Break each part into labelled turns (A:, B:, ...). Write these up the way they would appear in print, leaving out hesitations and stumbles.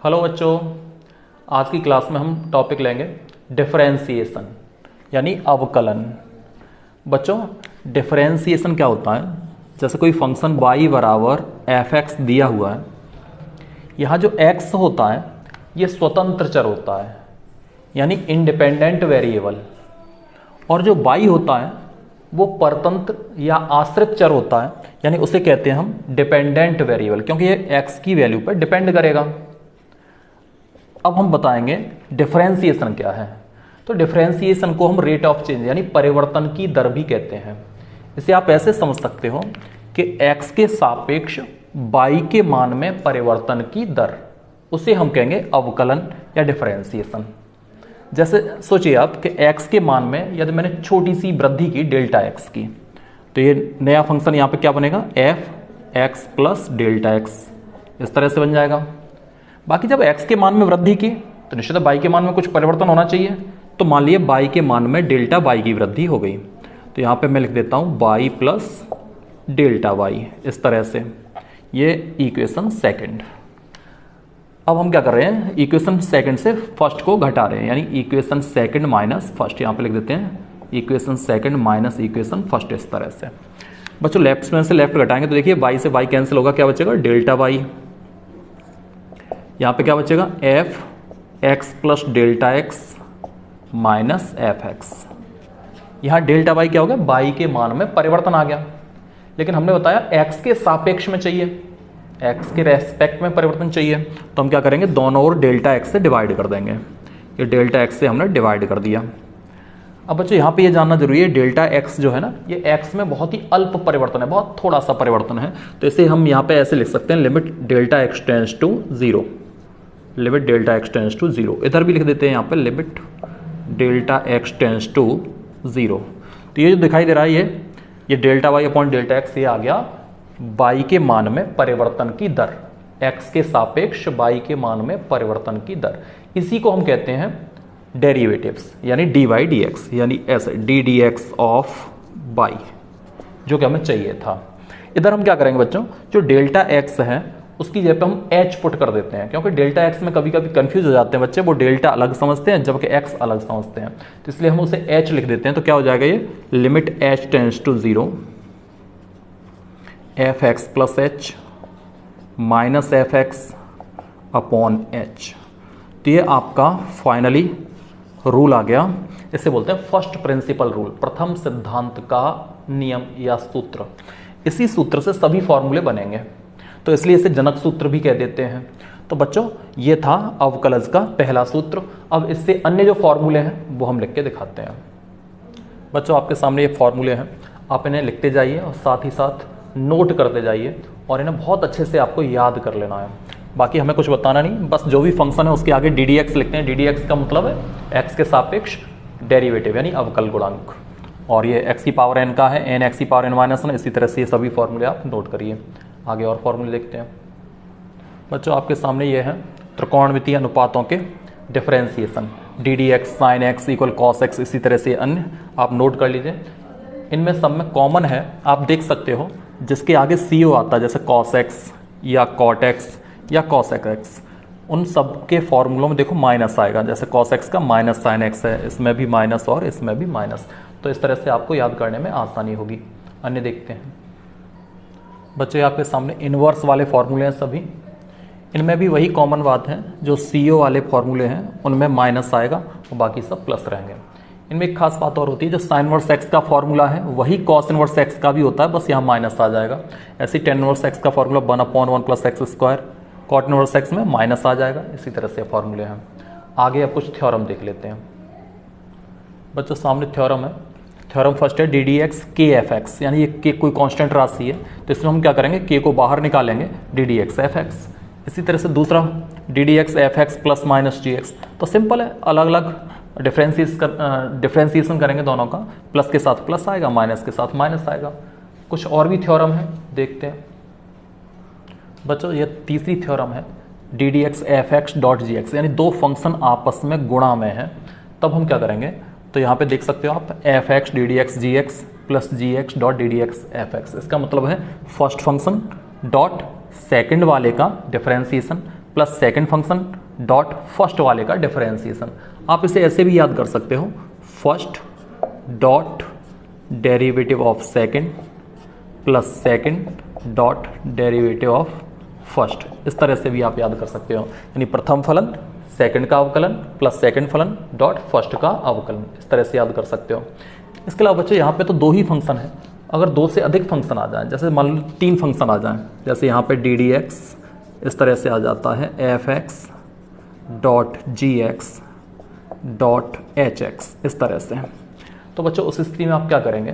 A: Hello बच्चों, आज की क्लास में हम टॉपिक लेंगे डिफरेंशिएशन यानी अवकलन। बच्चों, डिफरेंशिएशन क्या होता है? जैसे कोई फंक्शन y बराबर एफ एक्स दिया हुआ है, यहाँ जो x होता है ये स्वतंत्र चर होता है यानी इंडिपेंडेंट वेरिएबल, और जो y होता है वो परतंत्र या आश्रित चर होता है यानी उसे कहते हैं हम डिपेंडेंट वेरिएबल, क्योंकि ये x की वैल्यू पर डिपेंड करेगा। अब हम बताएंगे डिफरेंशिएशन क्या है। तो डिफरेंशिएशन को हम रेट ऑफ चेंज यानी परिवर्तन की दर भी कहते हैं। इसे आप ऐसे समझ सकते हो कि x के सापेक्ष y के मान में परिवर्तन की दर, उसे हम कहेंगे अवकलन या डिफरेंशिएशन। जैसे सोचिए आप कि x के मान में यदि मैंने छोटी सी वृद्धि की डेल्टा x की, तो ये नया फंक्शन यहाँ पे क्या बनेगा, F x plus delta x, इस तरह से बन जाएगा। बाकी जब x के मान में वृद्धि की तो निश्चित y के मान में कुछ परिवर्तन होना चाहिए। तो मान लिए y के मान में डेल्टा y की वृद्धि हो गई, तो यहाँ पे मैं लिख देता हूँ y प्लस डेल्टा y, इस तरह से। ये इक्वेशन सेकंड। अब हम क्या कर रहे हैं, इक्वेशन सेकंड से फर्स्ट को घटा रहे हैं यानी इक्वेशन सेकंड माइनस फर्स्ट। यहाँ पे लिख देते हैं equation second minus equation first, इस तरह से। बच्चों, लेफ्ट में से लेफ्ट घटाएंगे तो देखिए y से y कैंसिल होगा, क्या बचेगा, डेल्टा y। यहाँ पे क्या बचेगा, F x plus delta x minus f x. यहाँ डेल्टा वाई क्या हो गया, वाई के मान में परिवर्तन आ गया, लेकिन हमने बताया एक्स के सापेक्ष में चाहिए, एक्स के रेस्पेक्ट में परिवर्तन चाहिए। तो हम क्या करेंगे, दोनों ओर डेल्टा एक्स से डिवाइड कर देंगे। ये डेल्टा एक्स से हमने डिवाइड कर दिया। अब बच्चों यहाँ पे ये जानना जरूरी है, डेल्टा एक्स जो है ना, ये एक्स में बहुत ही अल्प परिवर्तन है, बहुत थोड़ा सा परिवर्तन है। तो इसे हम यहाँ पे ऐसे लिख सकते हैं, limit delta x tends to zero, limit delta x tends to zero. इधर भी लिख देते हैं यहाँ पे limit delta x tends to zero. तो ये जो दिखाई दे रहा है ये delta y upon delta x, ये आ गया वाई के मान में परिवर्तन की दर, एक्स के सापेक्ष वाई के मान में परिवर्तन की दर। इसी को हम कहते हैं डेरिवेटिव्स यानी डी वाई डी एक्स, यानी ऐसे d d x of y, जो कि हमें चाहिए था। इधर हम क्या करेंगे बच्चों, जो डेल्टा एक्स है उसकी जगह पे हम h पुट कर देते हैं, क्योंकि डेल्टा x में कभी कभी कंफ्यूज हो जाते हैं बच्चे, वो डेल्टा अलग समझते हैं जबकि x अलग समझते हैं। तो इसलिए हम उसे h लिख देते हैं। तो क्या हो जाएगा, ये limit h tends to zero f x plus h minus f x upon h. तो ये आपका फाइनली रूल आ गया। इसे बोलते हैं फर्स्ट प्रिंसिपल रूल, प्रथम सिद्धांत का नियम या सूत्र। इसी सूत्र से सभी फॉर्मूले बनेंगे, तो इसलिए इसे जनक सूत्र भी कह देते हैं। तो बच्चों, ये था अवकलज का पहला सूत्र। अब इससे अन्य जो फॉर्मूले हैं वो हम लिख के दिखाते हैं। बच्चों, आपके सामने ये फॉर्मूले हैं, आप इन्हें लिखते जाइए और साथ ही साथ नोट करते जाइए, और इन्हें बहुत अच्छे से आपको याद कर लेना है। बाकी हमें कुछ बताना नहीं, बस जो भी फंक्शन है उसके आगे डी डी एक्स लिखते हैं। डी डी एक्स का मतलब है एक्स के सापेक्ष डेरिवेटिव यानी अवकल गुणांक, और ये एक्स की पावर एन का है, एन एक्स की पावर एन माइनस वन। इसी तरह से ये सभी फॉर्मूले आप नोट करिए। आगे और फॉर्मूले देखते हैं। बच्चों, आपके सामने ये है त्रिकोणमितीय अनुपातों के differentiation, D d x sine x equal cos x, इसी तरह से अन्य आप नोट कर लीजिए। इनमें सब में कॉमन है, आप देख सकते हो, जिसके आगे सी ओ आता है, जैसे कॉस एक्स या कॉट एक्स या कॉस एक्स, उन सब के फॉर्मूलों में देखो माइनस आएगा। जैसे कॉस एक्स का माइनस साइन एक्स है, इसमें भी माइनस और इसमें भी माइनस। तो इस तरह से आपको याद करने में आसानी होगी। अन्य देखते हैं। बच्चे, आपके सामने इनवर्स वाले फॉर्मूले हैं सभी, इनमें भी वही कॉमन बात है, जो CO वाले फॉर्मूले हैं उनमें माइनस आएगा और बाकी सब प्लस रहेंगे। इनमें एक खास बात और होती है, जो साइन इनवर्स एक्स का फॉर्मूला है वही कॉस इनवर्स एक्स का भी होता है, बस यहाँ माइनस आ जाएगा। ऐसे ही टेन इनवर्स एक्स का formula 1/1 plus x square, cot inverse x में माइनस आ जाएगा। इसी तरह से फॉर्मूले हैं। आगे अब कुछ थ्योरम देख लेते हैं। बच्चों, सामने थ्योरम है। थ्योरम फर्स्ट है डी डी एक्स के एफ एक्स, यानी ये के कोई कांस्टेंट राशि है, तो इसमें हम क्या करेंगे, के को बाहर निकालेंगे, d d x f x. इसी तरह से दूसरा d d x f x plus minus g x. तो सिंपल है, अलग अलग डिफरेंशिएशन करेंगे दोनों का, प्लस के साथ प्लस आएगा, माइनस के साथ माइनस आएगा। कुछ और भी थ्योरम है, देखते हैं। बच्चों, ये तीसरी थ्योरम है, d d x f x dot G x, यानी दो फंक्शन आपस में गुणा में है, तब हम क्या करेंगे, तो यहाँ पे देख सकते हो आप f x d d x g x plus g x dot d d x f x. इसका मतलब है फर्स्ट फंक्शन डॉट सेकंड वाले का differentiation plus second function dot first वाले का डिफरेंशिएशन। आप इसे ऐसे भी याद कर सकते हो, first dot derivative of second plus second dot derivative of first. इस तरह से भी आप याद कर सकते हो, यानी प्रथम फलन सेकंड का अवकलन प्लस सेकंड फलन डॉट फर्स्ट का अवकलन, इस तरह से याद कर सकते हो। इसके अलावा बच्चों यहाँ पे तो 2 ही फंक्शन है, अगर 2 से अधिक फंक्शन आ जाए, जैसे मान लो 3 फंक्शन आ जाएं, जैसे यहाँ पे डी डी एक्स इस तरह से आ जाता है, F x dot G x dot H x, इस तरह से। तो बच्चों उस स्थिति में आप क्या करेंगे,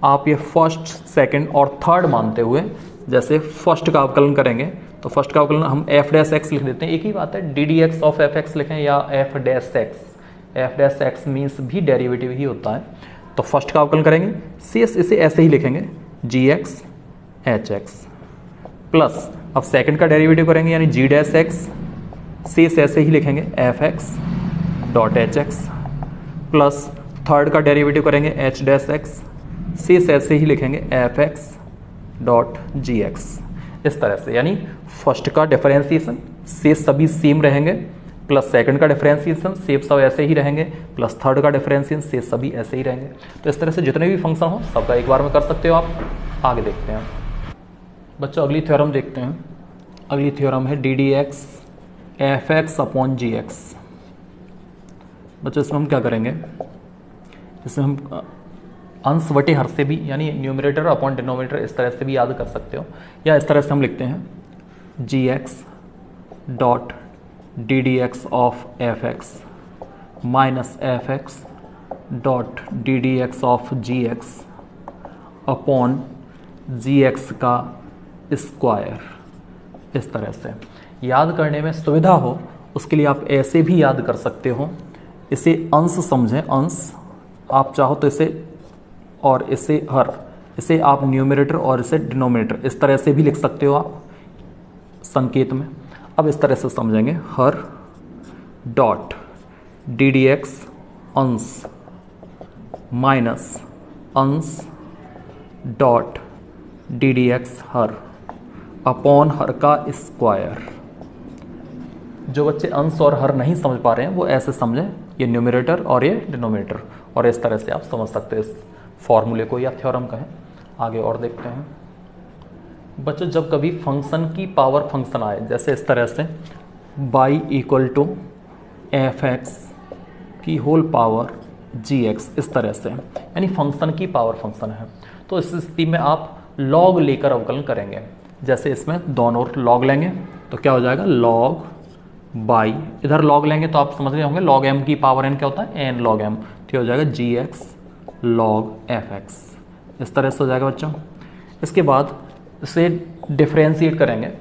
A: आप ये फर्स्ट सेकंड और थर्ड मानते हुए जैसे फर्स्ट का अवकलन करेंगे, तो फर्स्ट का अवकलन हम एफ डैश एक्स लिख देते हैं, एक ही बात है, d d x of f x लिखें या एफ डैश एक्स मीन्स भी डेरिवेटिव ही होता है। तो फर्स्ट का अवकलन करेंगे, शेष इसे ऐसे ही लिखेंगे जी एक्स एच एक्स, प्लस अब सेकंड का डेरिवेटिव करेंगे यानी जी डैश एक्स, शेष ऐसे ही लिखेंगे F x dot H x, plus third का डेरिवेटिव करेंगे एच डैश एक्स, शेष ऐसे ही लिखेंगे F x dot G x, इस तरह से। यानी फर्स्ट का डिफरेंशिएशन शेष सभी सेम रहेंगे, प्लस सेकंड का डिफरेंशिएशन शेष सब ऐसे ही रहेंगे, प्लस थर्ड का डिफरेंशिएशन शेष सभी ऐसे ही रहेंगे। तो इस तरह से जितने भी फंक्शन हो सबका एक बार में कर सकते हो आप। आगे देखते हैं बच्चों, अगली थ्योरम देखते हैं। अगली थ्योरम है d d x f x upon g x. बच्चों इसमें हम क्या करेंगे, इसमें हम अंश बटे हर से भी, यानी न्यूमरेटर अपॉन डिनोमिनेटर इस तरह से भी याद कर सकते हो, या इस तरह से हम लिखते हैं g x dot d d x of f x minus f x dot d d x of g x upon g x का स्क्वायर। इस तरह से याद करने में सुविधा हो उसके लिए आप ऐसे भी याद कर सकते हो, इसे अंश समझें, अंश आप चाहो तो इसे और इसे हर, इसे आप न्यूमरेटर और इसे डिनोमिनेटर इस तरह से भी लिख सकते हो आप संकेत में। अब इस तरह से समझेंगे, हर डॉट डी डी एक्स अंश माइनस अंश डॉट डी डी एक्स हर अपॉन हर का स्क्वायर। जो बच्चे अंश और हर नहीं समझ पा रहे हैं वो ऐसे समझें, ये न्यूमरेटर और ये डिनोमिनेटर, और इस तरह से आप समझ सकते हैं इस फॉर्मूले को या थ्योरम कहें। आगे और देखते हैं बच्चों, जब कभी फंक्शन की पावर फंक्शन आए, जैसे इस तरह से y equal to f x की होल पावर जी एक्स, इस तरह से, यानी फंक्शन की पावर फंक्शन है, तो इस स्थिति में आप लॉग लेकर अवकलन करेंगे। जैसे इसमें दोनों लॉग लेंगे तो क्या हो जाएगा, लॉग बाई, इधर लॉग लेंगे तो आप समझ रहे होंगे लॉग एम की पावर एन क्या होता है, एन लॉग एम, तो हो जाएगा जी एक्स लॉग एफ एक्स, इस तरह से हो जाएगा बच्चों। इसके बाद इसे डिफ्रेंशिएट करेंगे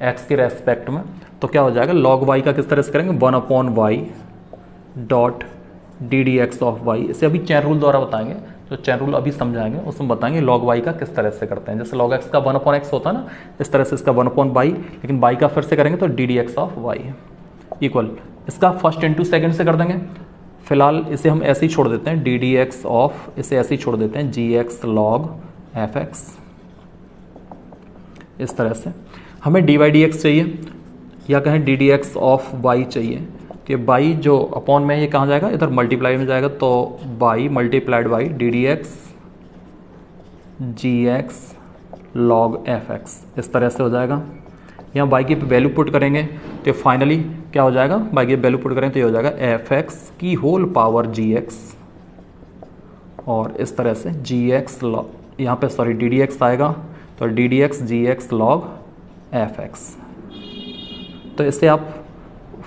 A: एक्स के रेस्पेक्ट में, तो क्या हो जाएगा, लॉग वाई का किस तरह से करेंगे, 1 upon y dot d d x of y. इसे अभी चैन रूल द्वारा बताएंगे, जो चैन रूल अभी समझाएंगे उसमें बताएंगे लॉग वाई का किस तरह से करते हैं। जैसे लॉग एक्स का 1 अपॉन एक्स होता है ना, इस तरह से इसका 1 अपॉन वाई, लेकिन वाई का फिर से करेंगे तो d d x of y equal, इसका फर्स्ट इंटू सेकेंड से कर देंगे। फिलहाल इसे हम ऐसे ही छोड़ देते हैं, डी डी एक्स ऑफ, इसे ऐसे ही छोड़ देते हैं g x log f x, इस तरह से। हमें डी वाई डी एक्स चाहिए या कहें d d x of y चाहिए, कि बाई जो अपॉन में ये कहाँ जाएगा, इधर मल्टीप्लाई में जाएगा, तो by multiplied by d d x g x log f x, इस तरह से हो जाएगा। यहाँ बाई की वैल्यू पुट करेंगे तो फाइनली क्या हो जाएगा, बाई की वैल्यू पुट करें तो ये हो जाएगा एफ एक्स की होल पावर जी एक्स, और इस तरह से जी एक्स लॉग, यहाँ पे सॉरी डी डी एक्स आएगा तो d d x g x log f x. तो इसे आप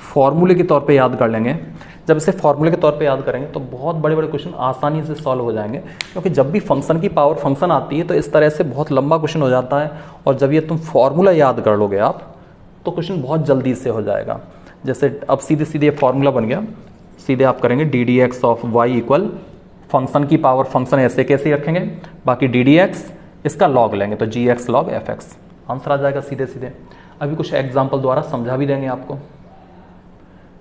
A: फॉर्मूले के तौर पे याद कर लेंगे। जब इसे फॉर्मूले के तौर पे याद करेंगे तो बहुत बड़े बड़े क्वेश्चन आसानी से सॉल्व हो जाएंगे, क्योंकि जब भी फंक्शन की पावर फंक्शन आती है तो इस तरह से बहुत लंबा क्वेश्चन हो जाता है, और जब ये तुम फॉर्मूला याद कर लोगे आप तो क्वेश्चन बहुत जल्दी से हो जाएगा। जैसे अब सीधे सीधे फॉर्मूला बन गया, सीधे आप करेंगे d d x of y equal function की पावर फंक्शन ऐसे कैसे रखेंगे, बाकी डी डी एक्स इसका लॉग लेंगे तो g x log f x, answer आ जाएगा सीधे सीधे। अभी कुछ एग्जाम्पल द्वारा समझा भी देंगे आपको।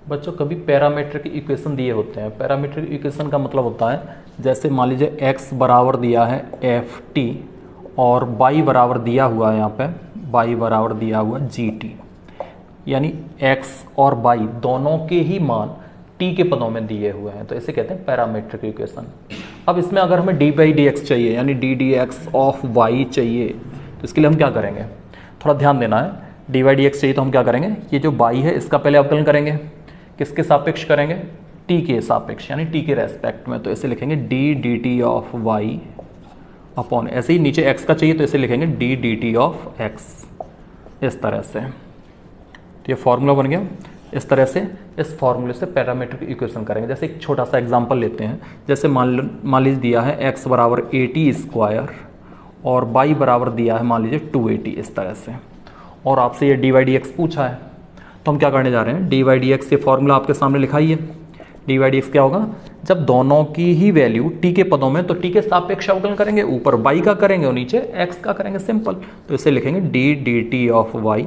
A: बच्चों कभी पैरामीट्रिक इक्वेशन दिए होते हैं, पैरामीट्रिक इक्वेशन का मतलब होता है जैसे मान लीजिए x बराबर दिया है एफ टी और y बराबर दिया हुआ है, यहाँ पे y बराबर दिया हुआ जी टी। यानी x और y दोनों के ही मान t के पदों में दिए हुए हैं, तो इसे कहते हैं पैरामीट्रिक इक्वेशन। अब इसमें अगर हमें डी बाई डी एक्स चाहिए यानी d d x of y चाहिए, तो इसके लिए हम क्या करेंगे, थोड़ा ध्यान देना है। डी बाई डी एक्स चाहिए तो हम क्या करेंगे, ये जो वाई है इसका पहले अवकलन करेंगे, किसके सापेक्ष करेंगे, टी के सापेक्ष यानी टी के रेस्पेक्ट में, तो इसे लिखेंगे d d t of y upon, ऐसे ही नीचे एक्स का चाहिए तो इसे लिखेंगे d d t of x, इस तरह से। तो ये फॉर्मूला बन गया। इस तरह से इस फॉर्मूले से पैरामीट्रिक इक्वेशन करेंगे। जैसे एक छोटा सा एग्जांपल लेते हैं, जैसे मान लीजिए दिया है x बराबर 80 स्क्वायर और y बराबर दिया है मान लीजिए 280, इस तरह से, और आपसे ये डी वाई डी एक्स पूछा है, तो हम क्या करने जा रहे हैं, डी वाई डी एक्स, ये फॉर्मूला आपके सामने लिखा ही है। डी वाई डी एक्स क्या होगा, जब दोनों की ही वैल्यू टी के पदों में, तो टी के सापेक्ष अवकलन करेंगे, ऊपर y का करेंगे और नीचे x का करेंगे, सिंपल। तो इसे लिखेंगे d d t of y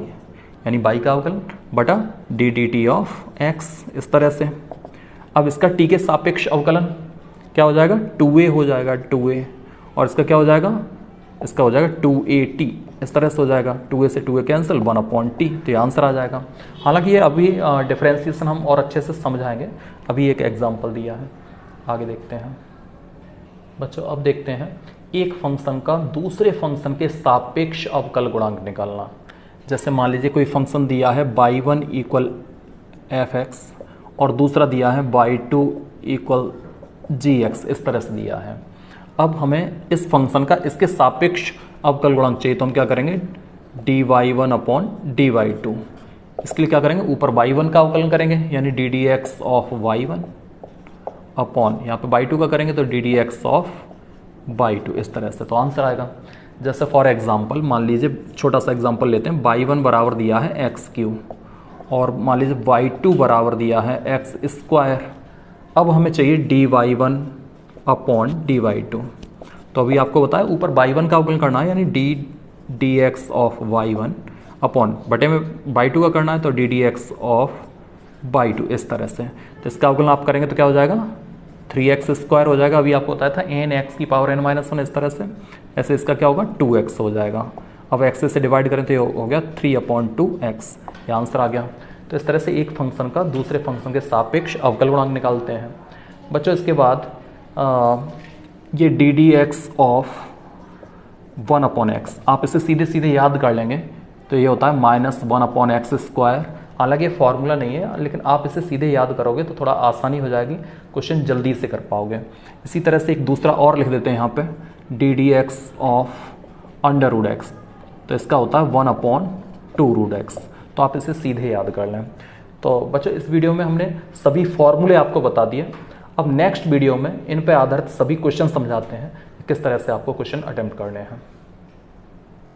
A: यानी y का अवकलन बटा D d t of x, इस तरह से। अब इसका t के सापेक्ष अवकलन क्या हो जाएगा, 2a हो जाएगा, 2a, और इसका क्या हो जाएगा, इसका हो जाएगा 2at, इस तरह से हो जाएगा, 2a से 2a कैंसिल, 1/t, तो ये आंसर आ जाएगा। हालांकि ये अभी डिफरेंशिएशन हम और अच्छे से समझाएंगे, अभी एक एग्जांपल दिया है, आगे देखते हैं। बच्चों अब देखते हैं एक फंक्शन का दूसरे फंक्शन के सापेक्ष अवकल गुणांक निकालना। जैसे मान लीजिए कोई फंक्शन दिया है y1 इक्वल fx और दूसरा दिया है y2 इक्वल gx, इस तरह से दिया है। अब हमें इस फंक्शन का इसके सापेक्ष अवकल गुणांक चाहिए, तो हम क्या करेंगे, dy1 अपॉन dy2। इसके लिए क्या करेंगे, ऊपर y1 का अवकलन करेंगे यानी ddx ऑफ y1 अपॉन, यहाँ पे y2 का करेंगे तो ddx ऑफ y2, इस तरह से, तो आंसर आएगा। जैसे फॉर एग्जांपल मान लीजिए छोटा सा एग्जांपल लेते हैं, y1 बराबर दिया है x³ और मान लीजिए y2 बराबर दिया है x²। अब हमें चाहिए dy1 अपॉन dy2, तो अभी आपको बताया ऊपर y1 का अवकलन करना है यानी ddx ऑफ y1 अपॉन बटे में y2 का करना है तो ddx ऑफ y2, इस तरह से। तो इसका अवकलन आप करेंगे तो क्या हो जाएगा, 3x² हो जाएगा। अभी आपको बताया था n x की पावर n-1, इस तरह से। ऐसे इसका क्या होगा, 2x हो जाएगा। अब x से डिवाइड करें तो ये हो गया 3/2x, ये आंसर आ गया। तो इस तरह से एक फंक्शन का दूसरे फंक्शन के सापेक्ष अवकल गुणांक निकालते हैं। बच्चों इसके बाद ये ddx ऑफ 1/x, आप इसे सीधे सीधे याद कर लेंगे तो ये होता है -1/x²। हालांकि ये फॉर्मूला नहीं है, लेकिन आप इसे सीधे याद करोगे तो थोड़ा आसानी हो जाएगी, क्वेश्चन जल्दी से कर पाओगे। इसी तरह से एक दूसरा और लिख देते हैं यहाँ पे, ddx ऑफ √x, तो इसका होता है 1/2√x, तो आप इसे सीधे याद कर लें। तो बच्चों इस वीडियो में हमने सभी फॉर्मूले आपको बता दिए। अब नेक्स्ट वीडियो में इन पर आधारित सभी क्वेश्चन समझाते हैं, किस तरह से आपको क्वेश्चन अटेम्प्ट करने हैं।